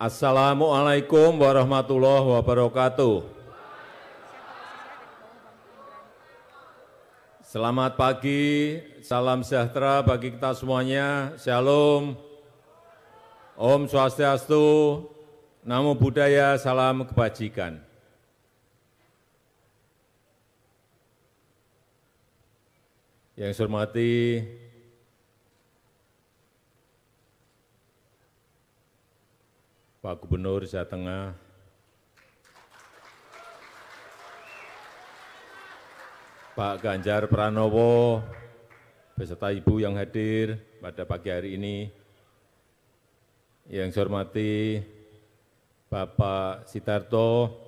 Assalamualaikum warahmatullahi wabarakatuh. Selamat pagi, salam sejahtera bagi kita semuanya. Shalom, Om Swastiastu, Namo Buddhaya, salam kebajikan. Yang saya hormati Pak Gubernur Jawa Tengah, Pak Ganjar Pranowo, beserta Ibu yang hadir pada pagi hari ini. Yang saya hormati Bapak Sidarto,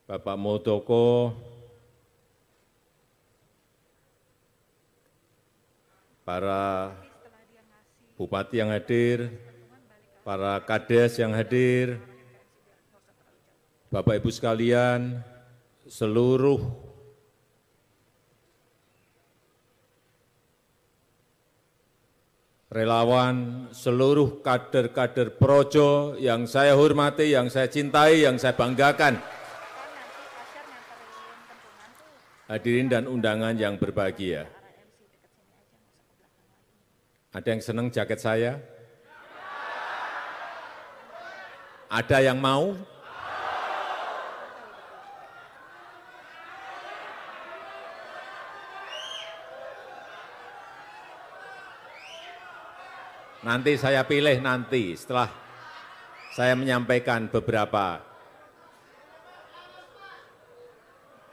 Bapak Muldoko, para bupati yang hadir, para kades yang hadir, Bapak Ibu sekalian, seluruh relawan, seluruh kader-kader Projo yang saya hormati, yang saya cintai, yang saya banggakan. Hadirin dan undangan yang berbahagia. Ada yang senang jaket saya? Ada yang mau? Nanti saya pilih nanti setelah saya menyampaikan beberapa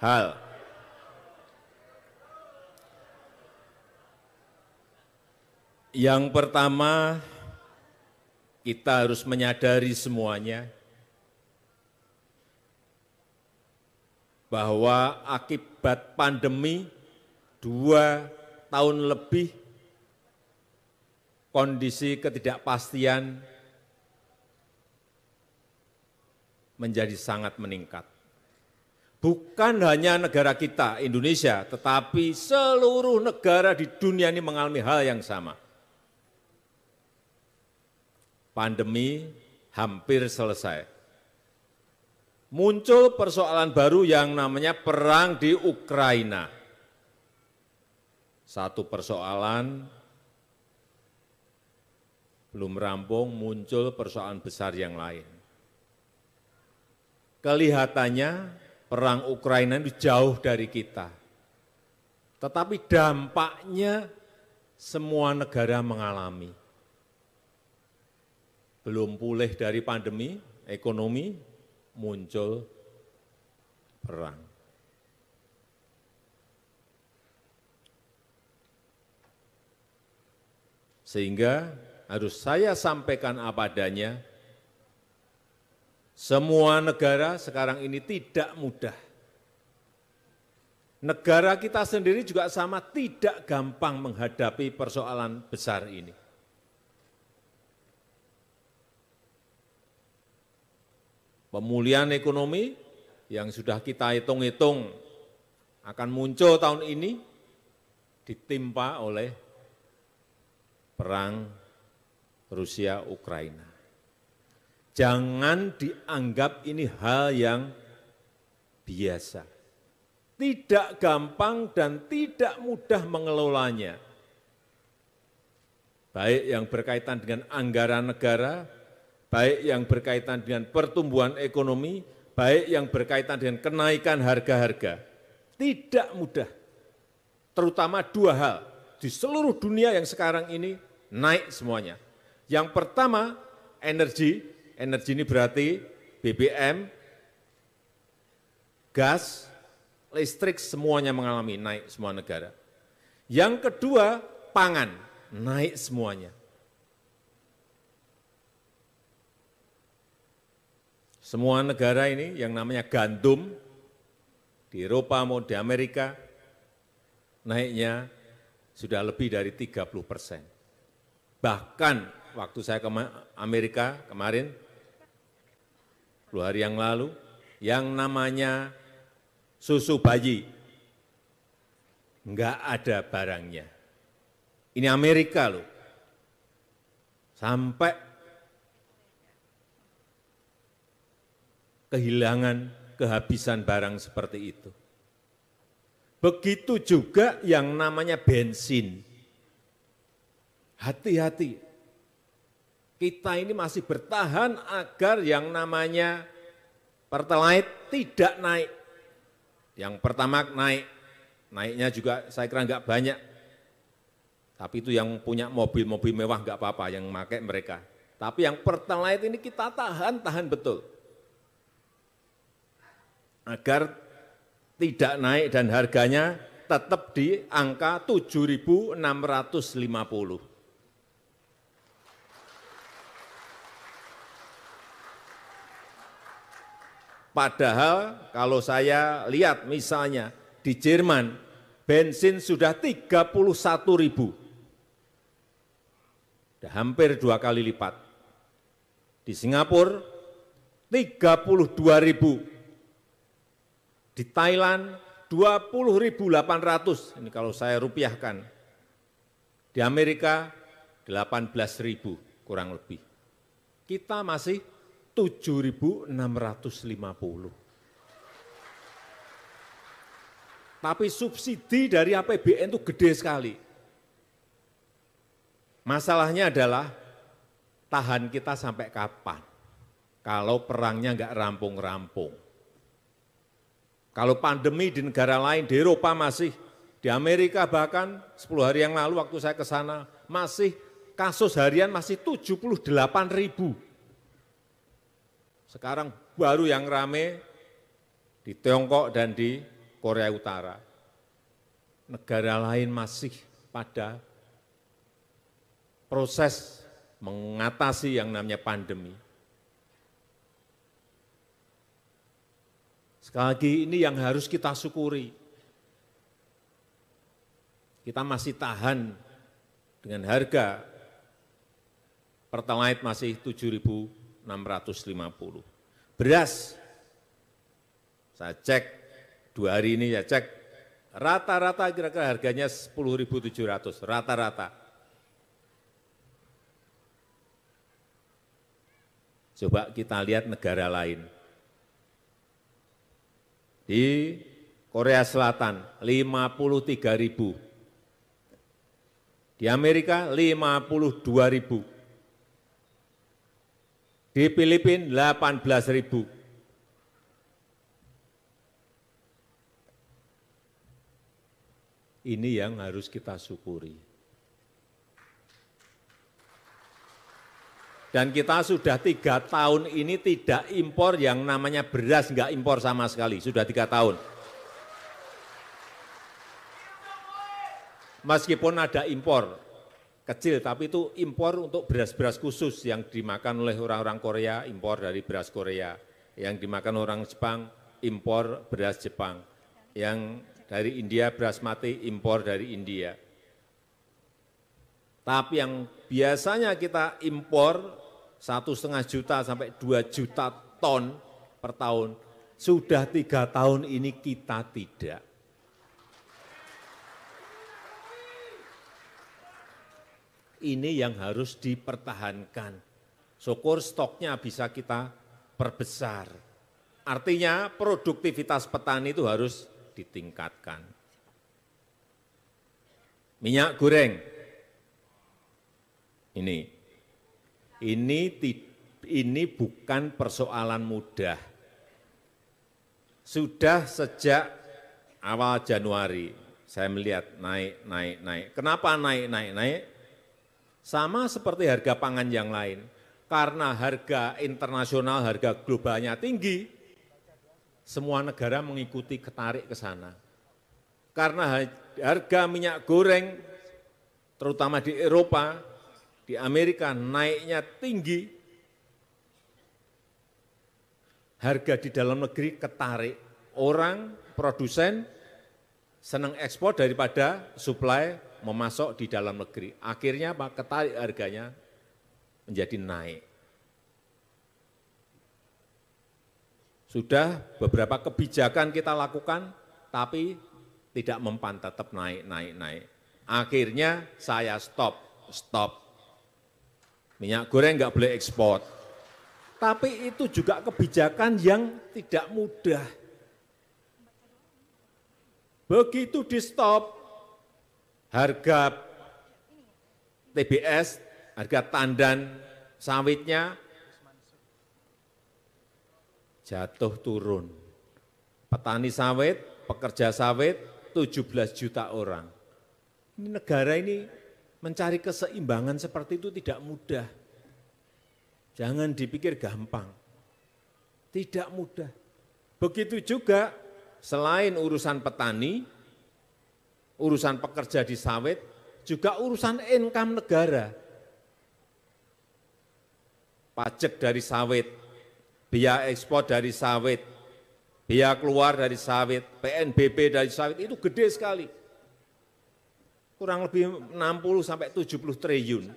hal. Yang pertama, kita harus menyadari semuanya bahwa akibat pandemi 2 tahun lebih kondisi ketidakpastian menjadi sangat meningkat. Bukan hanya negara kita, Indonesia, tetapi seluruh negara di dunia ini mengalami hal yang sama. Pandemi hampir selesai. Muncul persoalan baru yang namanya perang di Ukraina. Satu persoalan belum rampung, muncul persoalan besar yang lain. Kelihatannya perang Ukraina itu jauh dari kita. Tetapi dampaknya semua negara mengalami. Belum pulih dari pandemi, ekonomi, muncul perang. Sehingga harus saya sampaikan apa adanya, semua negara sekarang ini tidak mudah. Negara kita sendiri juga sama, tidak gampang menghadapi persoalan besar ini. Pemulihan ekonomi yang sudah kita hitung-hitung akan muncul tahun ini ditimpa oleh perang Rusia-Ukraina. Jangan dianggap ini hal yang biasa. Tidak gampang dan tidak mudah mengelolanya. Baik yang berkaitan dengan anggaran negara, baik yang berkaitan dengan pertumbuhan ekonomi, baik yang berkaitan dengan kenaikan harga-harga. Tidak mudah. Terutama 2 hal di seluruh dunia yang sekarang ini naik semuanya. Yang pertama, energi. Energi ini berarti BBM, gas, listrik, semuanya mengalami naik semua negara. Yang kedua, pangan, naik semuanya. Semua negara ini yang namanya gandum, di Eropa maupun di Amerika, naiknya sudah lebih dari 30%. Bahkan waktu saya ke Amerika kemarin, 10 hari yang lalu, yang namanya susu bayi, enggak ada barangnya. Ini Amerika loh. sampai kehilangan, kehabisan barang seperti itu. Begitu juga yang namanya bensin. Hati-hati. Kita ini masih bertahan agar yang namanya Pertalite tidak naik. Yang pertama naik, naiknya juga saya kira enggak banyak. Tapi itu yang punya mobil-mobil mewah enggak apa-apa, yang pakai mereka. Tapi yang Pertalite ini kita tahan betul. Agar tidak naik dan harganya tetap di angka 7.650. Padahal kalau saya lihat misalnya di Jerman, bensin sudah 31.000. Sudah hampir 2 kali lipat. Di Singapura 32.000. Di Thailand 20.800, ini kalau saya rupiahkan. Di Amerika 18.000 kurang lebih. Kita masih 7.650. Tapi subsidi dari APBN itu gede sekali. Masalahnya adalah tahan kita sampai kapan? Kalau perangnya enggak rampung-rampung. Kalau pandemi di negara lain, di Eropa masih, di Amerika bahkan 10 hari yang lalu waktu saya ke sana, masih kasus harian masih 78.000. Sekarang baru yang rame di Tiongkok dan di Korea Utara. Negara lain masih pada proses mengatasi yang namanya pandemi. Sekali lagi ini yang harus kita syukuri. Kita masih tahan dengan harga Pertalite masih 7.650. Beras, saya cek 2 hari ini, saya cek rata-rata kira-kira harganya 10.700, rata-rata. Coba kita lihat negara lain. Di Korea Selatan 53.000, di Amerika 52.000, di Filipina 18.000. Ini yang harus kita syukuri. Dan kita sudah 3 tahun ini tidak impor yang namanya beras, enggak impor sama sekali, sudah 3 tahun. Meskipun ada impor kecil, tapi itu impor untuk beras-beras khusus yang dimakan oleh orang-orang Korea, impor dari beras Korea. Yang dimakan orang Jepang, impor beras Jepang. Yang dari India, beras mati, impor dari India. Tapi yang biasanya kita impor 1,5 juta sampai 2 juta ton per tahun, sudah 3 tahun ini kita tidak. Ini yang harus dipertahankan. Syukur stoknya bisa kita perbesar. Artinya produktivitas petani itu harus ditingkatkan. Minyak goreng, ini bukan persoalan mudah. Sudah sejak awal Januari saya melihat naik. Kenapa naik? Sama seperti harga pangan yang lain. Karena harga internasional, harga globalnya tinggi, semua negara mengikuti ketarik ke sana. Karena harga minyak goreng, terutama di Eropa, di Amerika naiknya tinggi, harga di dalam negeri ketarik. Orang, produsen, senang ekspor daripada suplai memasok di dalam negeri. Akhirnya apa? Ketarik harganya menjadi naik. Sudah beberapa kebijakan kita lakukan, tapi tidak mempan, tetap naik. Akhirnya saya stop. Minyak goreng nggak boleh ekspor. Tapi itu juga kebijakan yang tidak mudah. Begitu di stop, harga TBS, harga tandan sawitnya jatuh turun. Petani sawit, pekerja sawit, 17 juta orang. Ini negara ini mencari keseimbangan seperti itu tidak mudah. Jangan dipikir gampang. Tidak mudah. Begitu juga selain urusan petani, urusan pekerja di sawit, juga urusan income negara. Pajak dari sawit, biaya ekspor dari sawit, biaya keluar dari sawit, PNBP dari sawit itu gede sekali. Kurang lebih 60 sampai 70 triliun.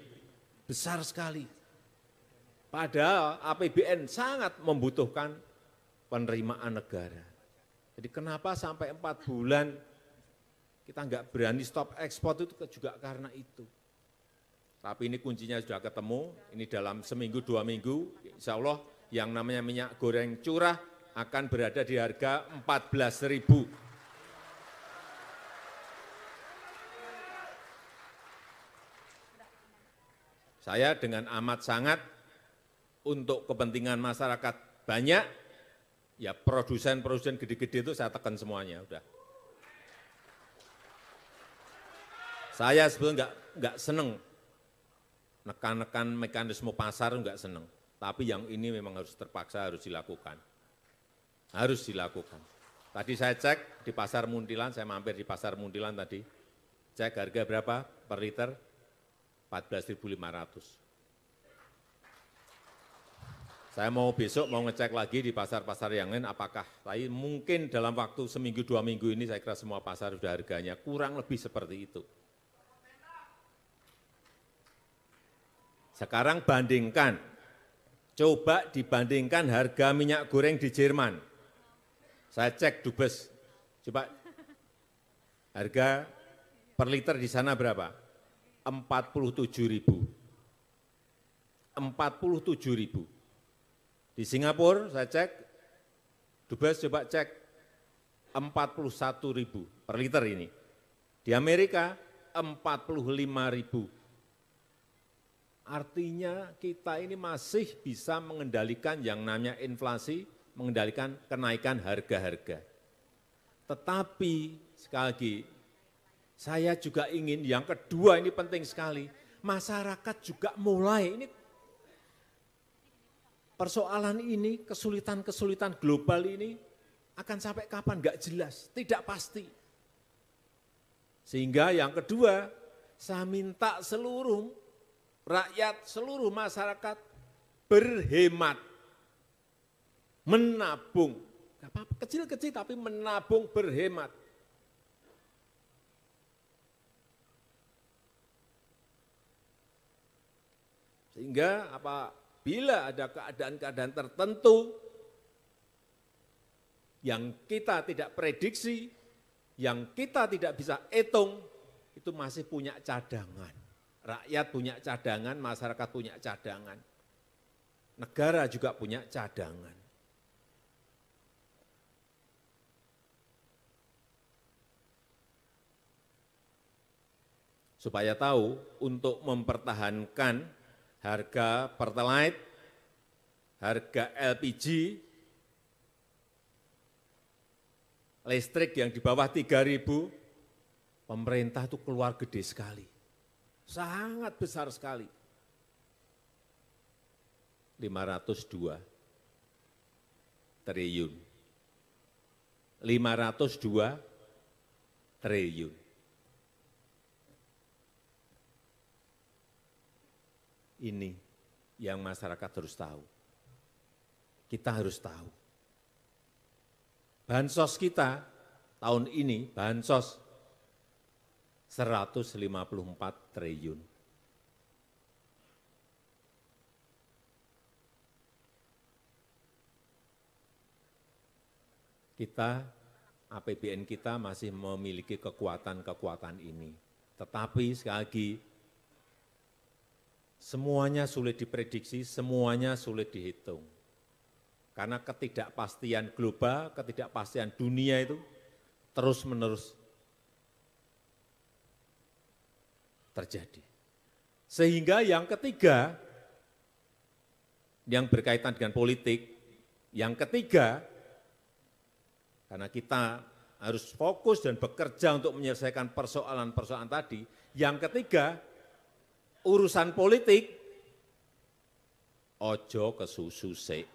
Besar sekali. Padahal APBN sangat membutuhkan penerimaan negara. Jadi kenapa sampai 4 bulan kita nggak berani stop ekspor itu juga karena itu. Tapi ini kuncinya sudah ketemu, ini dalam seminggu 2 minggu, insya Allah yang namanya minyak goreng curah akan berada di harga 14.000. Saya dengan amat sangat untuk kepentingan masyarakat banyak, ya produsen-produsen gede-gede itu saya tekan semuanya, udah. Saya sebetulnya nggak seneng nekan-nekan mekanisme pasar, nggak seneng. Tapi yang ini memang harus terpaksa, harus dilakukan. Harus dilakukan. Tadi saya cek di Pasar Muntilan, saya mampir di Pasar Muntilan tadi, cek harga berapa per liter, 14.500. Saya mau besok mau ngecek lagi di pasar-pasar yang lain apakah, tapi mungkin dalam waktu seminggu 2 minggu ini saya kira semua pasar sudah harganya kurang lebih seperti itu. Sekarang bandingkan, coba dibandingkan harga minyak goreng di Jerman. Saya cek Dubes, coba harga per liter di sana berapa? 47.000. 47.000. Di Singapura saya cek, Dubes coba cek 41.000 per liter ini. Di Amerika 45.000. Artinya kita ini masih bisa mengendalikan yang namanya inflasi, mengendalikan kenaikan harga-harga. Tetapi sekali lagi, saya juga ingin yang kedua ini penting sekali, masyarakat juga mulai ini persoalan ini, kesulitan-kesulitan global ini akan sampai kapan enggak jelas, tidak pasti. Sehingga yang kedua, saya minta seluruh rakyat, seluruh masyarakat berhemat, menabung, enggak apa-apa, kecil-kecil tapi menabung, berhemat. Sehingga apabila ada keadaan-keadaan tertentu yang kita tidak prediksi, yang kita tidak bisa hitung, itu masih punya cadangan. Rakyat punya cadangan, masyarakat punya cadangan. Negara juga punya cadangan. Supaya tahu, untuk mempertahankan harga Pertalite, harga LPG, listrik yang di bawah 3.000, pemerintah itu keluar gede sekali. Sangat besar sekali. 502 triliun. 502 triliun. Ini yang masyarakat harus tahu. Kita harus tahu. Bansos kita tahun ini, bansos 154 triliun. Kita, APBN kita masih memiliki kekuatan-kekuatan ini. Tetapi sekali lagi, Semuanya sulit diprediksi, semuanya sulit dihitung. Karena ketidakpastian global, ketidakpastian dunia itu terus-menerus terjadi. Sehingga yang ketiga, yang berkaitan dengan politik, yang ketiga, karena kita harus fokus dan bekerja untuk menyelesaikan persoalan-persoalan tadi, yang ketiga, urusan politik, ojo kesusu sik.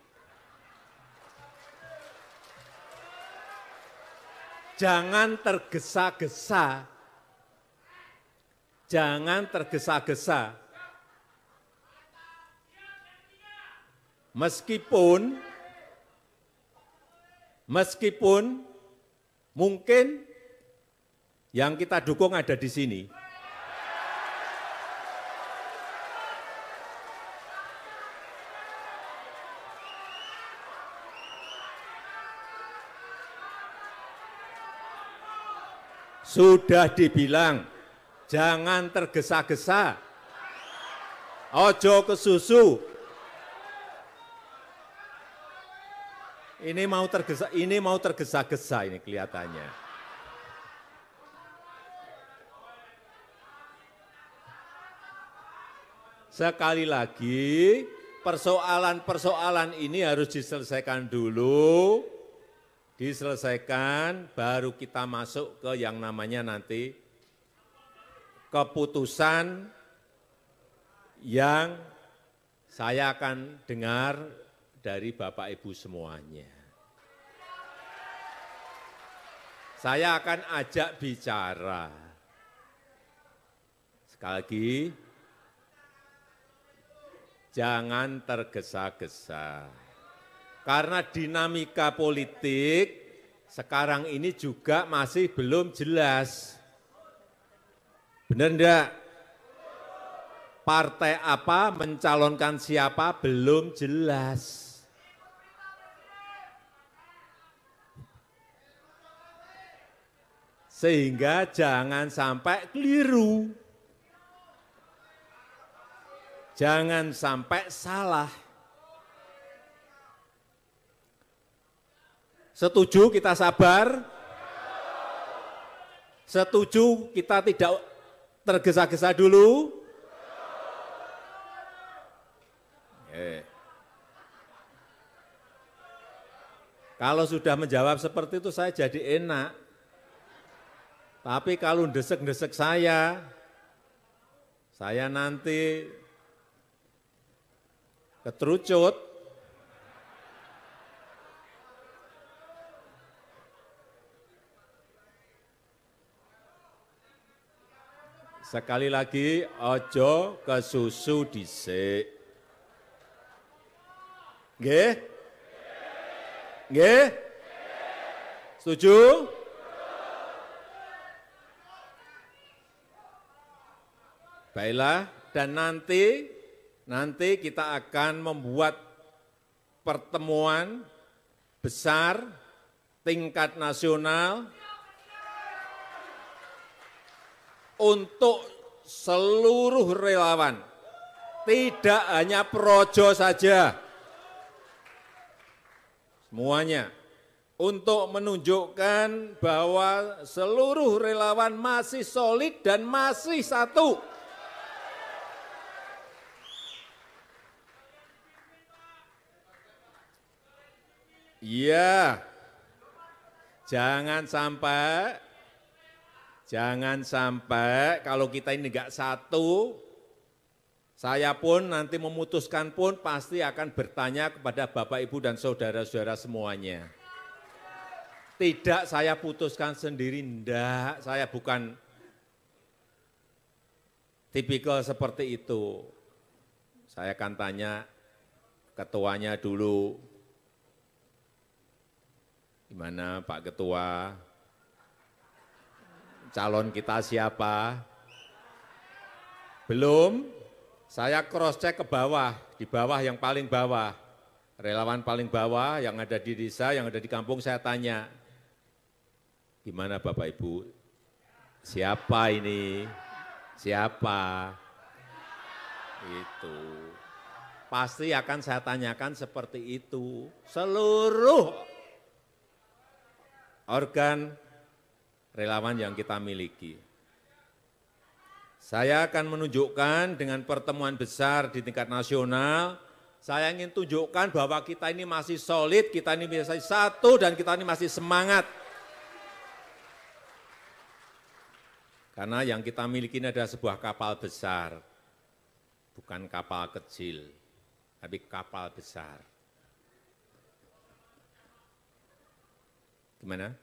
Jangan tergesa-gesa, jangan tergesa-gesa. Meskipun mungkin yang kita dukung ada di sini. Sudah dibilang, jangan tergesa-gesa, ojo kesusu. Ini mau tergesa-gesa ini kelihatannya. Sekali lagi, persoalan-persoalan ini harus diselesaikan dulu, baru kita masuk ke yang namanya nanti keputusan yang saya akan dengar dari Bapak Ibu semuanya. Saya akan ajak bicara. Sekali lagi, jangan tergesa-gesa. Karena dinamika politik sekarang ini juga masih belum jelas. Benar enggak? Partai apa, mencalonkan siapa, belum jelas. Sehingga jangan sampai keliru. Jangan sampai salah. Setuju kita sabar? Setuju kita tidak tergesa-gesa dulu? Kalau sudah menjawab seperti itu saya jadi enak. Tapi kalau desek-desek saya nanti keterucut. Sekali lagi, ojo kesusu dhisik. Nggih? Nggih? Setuju? Baiklah, dan nanti kita akan membuat pertemuan besar tingkat nasional untuk seluruh relawan, tidak hanya Projo saja, semuanya, untuk menunjukkan bahwa seluruh relawan masih solid dan masih satu. Iya, jangan sampai kalau kita ini enggak satu, saya pun nanti memutuskan pun pasti akan bertanya kepada Bapak, Ibu, dan saudara-saudara semuanya. Tidak saya putuskan sendiri, enggak, saya bukan tipikal seperti itu. Saya akan tanya ketuanya dulu. Gimana Pak Ketua, calon kita siapa? Belum, saya cross check ke bawah, di bawah yang paling bawah, relawan paling bawah yang ada di desa, yang ada di kampung, saya tanya, gimana Bapak Ibu, siapa ini, siapa? Itu pasti akan saya tanyakan seperti itu. Seluruh organ relawan yang kita miliki. Saya akan menunjukkan dengan pertemuan besar di tingkat nasional, saya ingin tunjukkan bahwa kita ini masih solid, kita ini masih satu, dan kita ini masih semangat. Karena yang kita miliki ini adalah sebuah kapal besar, bukan kapal kecil, tapi kapal besar. Gimana?